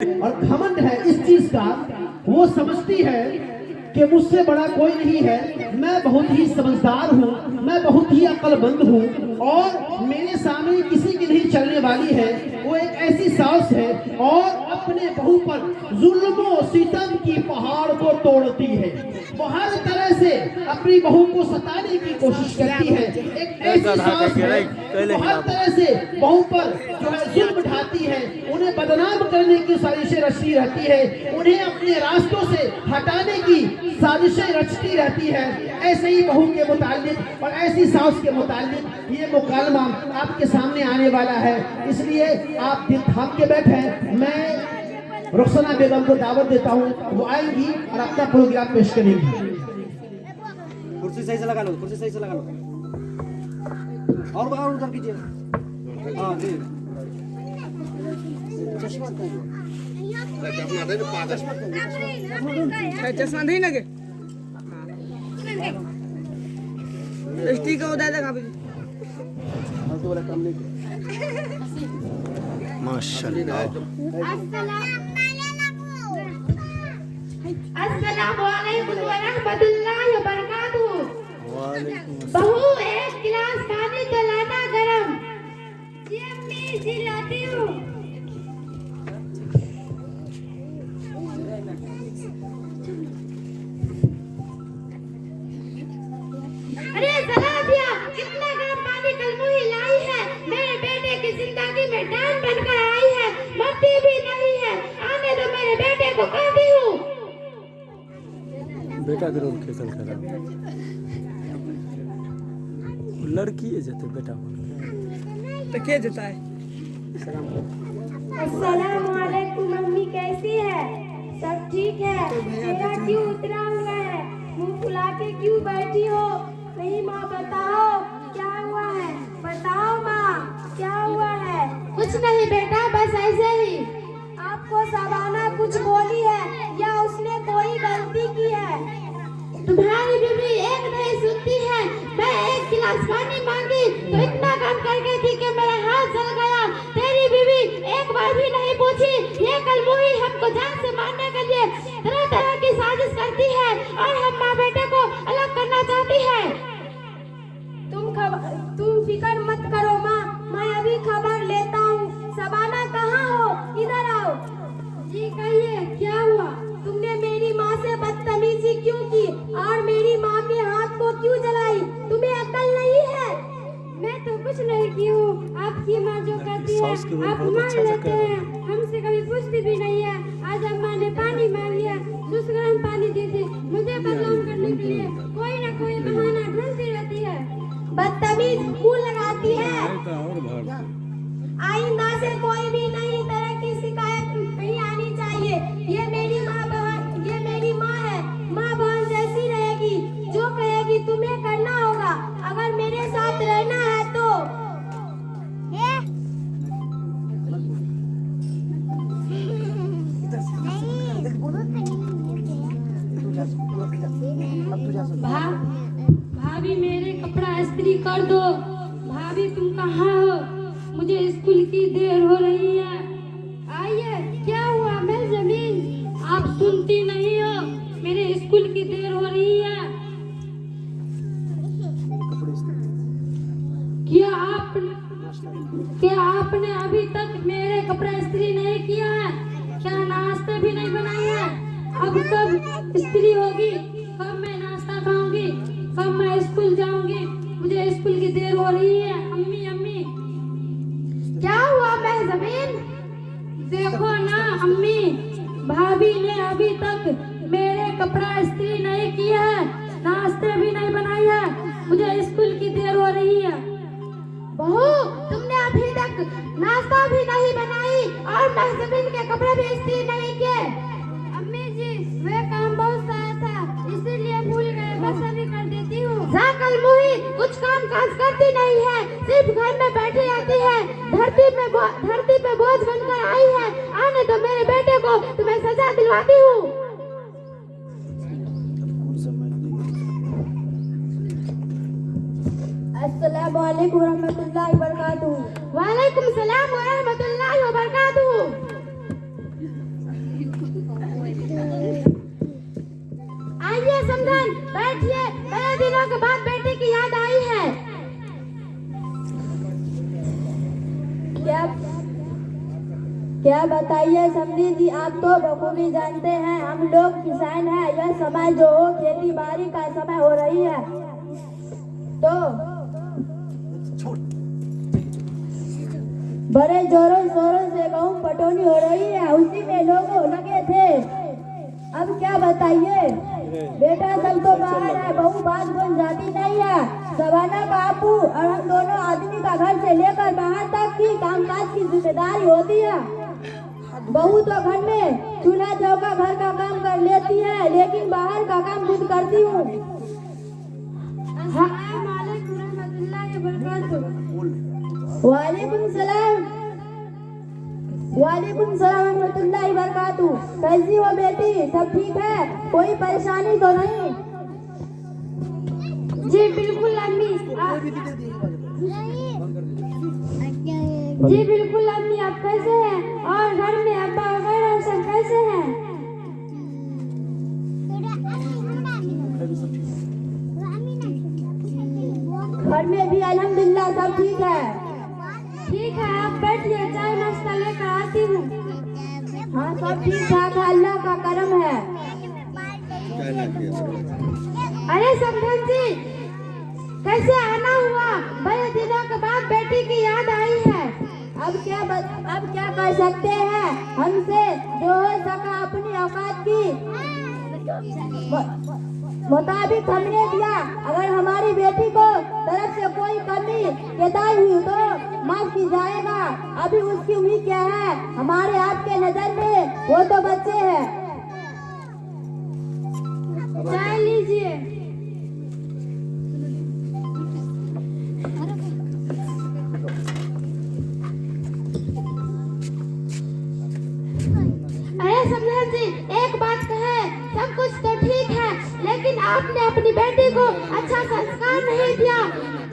और घमंड है इस चीज का, वो समझती है कि मुझसे बड़ा कोई नहीं है, मैं बहुत ही समझदार हूँ, मैं बहुत ही अक्लमंद हूँ और मेरे सामने किसी की नहीं चलने वाली है। वो एक ऐसी सास है और अपने बहू पर जुल्मों सितम की पहाड़ को तोड़ती है। वो हर तरह से अपनी बहू को सताने की कोशिश करती है। एक ऐसी सास है वो हर तरह से बहू पर जो है जुल्म ढाती है, उन्हें बदनाम करने की साजिशें रचती रहती है, उन्हें अपने रास्तों से हटाने की साजिशें रचती रहती है। ऐसे ही बहू के मुताल्लिक और ऐसी सास के मुताल्लिक ये मुकालमा आपके सामने आने वाला है, इसलिए आप दिल थाम के बैठे। मैं रुखसाना बेगम को दावत देता हूँ, वो आएंगी और अपना प्रोग्राम पेश करेंगी। कुर्सी सही से लगा लो, कुर्सी सही से लगा लो, और उधर कीजिए। हाँ जी, चश्मा चश्मा नहीं लगे स्टिक हो दादा का भी तो वाला काम नहीं। माशाल्लाह। अस्सलाम वालेकुम व रहमतुल्लाहि व बरकातहू। बहू एक गिलास पानी तो लाना गरम। जी अम्मी जी लाती हूँ। अरे जला दिया, कितना गर्म पानी कल मुही लाई है, मेरे बेटे की जिंदगी में डांड बनकर आई है, मरती भी नहीं है, आने दो मेरे बेटे को, कहती हूँ। बेटा के रोल खेसल करा लड़की है जते बेटा तो क्या देता है। अस्सलाम वालेकुम, मम्मी कैसी है? सब ठीक है? चेहरा क्यों उतरा हुआ है? मुंह फुला के क्यों बैठी हो? नहीं माँ बताओ क्या हुआ है? बताओ माँ क्या हुआ है? कुछ नहीं बेटा, बस ऐसे ही। आपको सबाना कुछ बोली है या उसने कोई गलती की है? तुम्हारी बीवी एक नहीं सुनती है। मैं एक गिलास पानी मांगी तो इतना काम कर गई थी कि मेरा हाथ जल गया। तेरी बीवी एक बार भी नहीं पूछी। ये कल मुही हमको जान से मारने के लिए तरह तरह की साजिश करती है और हम माँ बेटे को अलग करना चाहती है। तुम फिक्र मत करो माँ, मैं अभी खबर लेता हूँ। सबाना कहाँ हो? इधर आओ। जी कहिए, क्या हुआ? तुमने मेरी माँ से बदतमीजी क्यों की और मेरी माँ के हाथ को क्यों जलाई? तुम्हें अक्ल नहीं है? मैं तो कुछ नहीं की हूँ, आपकी माँ जो कहती है आप मान लेते हैं, हमसे कभी पूछती भी नहीं है। आज अम्मा ने पानी मांग लिया, सुस गर्म पानी दी थी, मुझे बदनाम करने के लिए कोई ना कोई बहाना ढूंढती रहती है। बदतमीज फूल लगाती है। आइंदा से कोई भी नई तरह की शिकायत नहीं आनी चाहिए। ये मेरी माँ है, माँ बहन जैसी रहेगी, जो कहेगी तुम्हें करना होगा अगर मेरे साथ रहना है तो। भाभी मेरे कपड़ा इस्त्री कर दो। भाभी तुम कहाँ हो? मुझे स्कूल की देर हो रही है। आइए, क्या हुआ बेंजामिन? आप सुनती नहीं हो, मेरे स्कूल की देर हो रही है। क्या आपने अभी तक मेरे कपड़ा इस्त्री नहीं किया है? क्या नाश्ते भी नहीं बनाए हैं? अब कब इस्त्री होगी? कब मैं नाश्ता खाऊंगी? कब मैं स्कूल जाऊंगी? मुझे स्कूल की देर हो रही है। अम्मी अम्मी क्या हुआ बेंजामिन? देखो ना अम्मी, भाभी ने अभी तक मेरे कपड़ा इस्त्री नहीं किया है, नाश्ते भी नहीं बनाई है, मुझे स्कूल की देर हो रही है। बहू, तुमने अभी तक नाश्ता भी नहीं बनाई और बेंजामिन के कपड़े भी इस्त्री नहीं किए। अम्मी जी, वे काम बहुत सारा था, इसीलिए भूल गए, बस अभी कर देती हूँ। जाकल मुही कुछ काम काज करती नहीं है, सिर्फ घर में बैठी रहती है, धरती पे बोझ बनकर आई है। आने दो मेरे बेटे को, तुम्हें सजा दिलवाती हूँ। अस्सलामु अलैकुम रहमतुल्लाहि व बरकातहू। वालेकुम सलाम व रहमतुल्लाहि व बरकातहू। बैठिए, कई दिनों के बाद बेटी की याद आई है। क्या बताइए समधी जी, आप तो बखूबी जानते हैं हम लोग किसान हैं। यह समय जो हो खेती बाड़ी का समय हो रही है, तो बड़े जोरों शोरों से गेहूं पटौनी हो रही है, उसी में लोग लगे थे। अब क्या बताइए, बेटा सब तो बाहर है, बहू बात बोल जाती नहीं है। सवाना बापू और हम दोनों आदमी का घर से लेकर बाहर तक की कामकाज की जिम्मेदारी होती है। बहू तो घर में चूल्हा चौका घर का काम कर लेती है, लेकिन बाहर का काम खुद करती हूँ। वालेकुम सलाम। वालेकुम सलाम रहमतुल्लाहि बरकातहू। कैसी हो बेटी, सब ठीक है, कोई परेशानी तो नहीं? जी बिल्कुल अम्मी, जी बिल्कुल अम्मी, आप कैसे हैं? और घर में अब्बा वगैरह सब कैसे हैं? घर में भी अल्हम्दुलिल्लाह सब ठीक है। ठीक है, आप बैठिए, चाय नाश्ता लेकर आती हूँ। हाँ सब ठीक ठाक है, अल्लाह का करम है। अरे समधन जी, कैसे आना हुआ? बड़े दिनों के बाद बेटी की याद आई है। अब क्या कर सकते हैं, हमसे जो हो सका अपनी औकात की मुताबिक हमने दिया। अगर हमारी बेटी को तरफ से कोई कमी केदाई हुई तो माफ की जाएगा। अभी उसकी उम्मीद क्या है, हमारे आपके नजर में वो तो बच्चे हैं। चाय लीजिए। अरे समधन जी, एक बात कहे, सब कुछ तो ठीक है, लेकिन आपने अपनी बेटी को अच्छा संस्कार नहीं दिया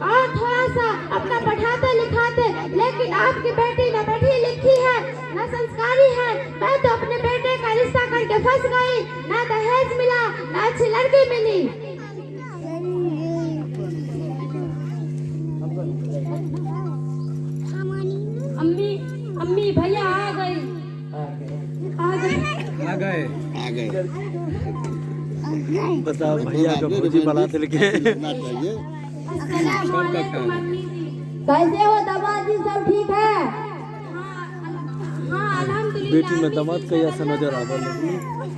और थोड़ा सा अपना पढ़ाते लिखाते, लेकिन आपकी बेटी न पढ़ी लिखी है न संस्कारी है। मैं तो अपने बेटे का रिश्ता करके फंस गई, ना दहेज मिला ना अच्छी लड़की मिली। अम्मी, अम्मी भैया आ गई। आ गए बताओ भैया का भौजी बना दिल के। कैसे हो दामाद जी, सब ठीक है? हाँ अल्हम्दुलिल्लाह। बेटी में दामाद कैसा नजर आ रहा है?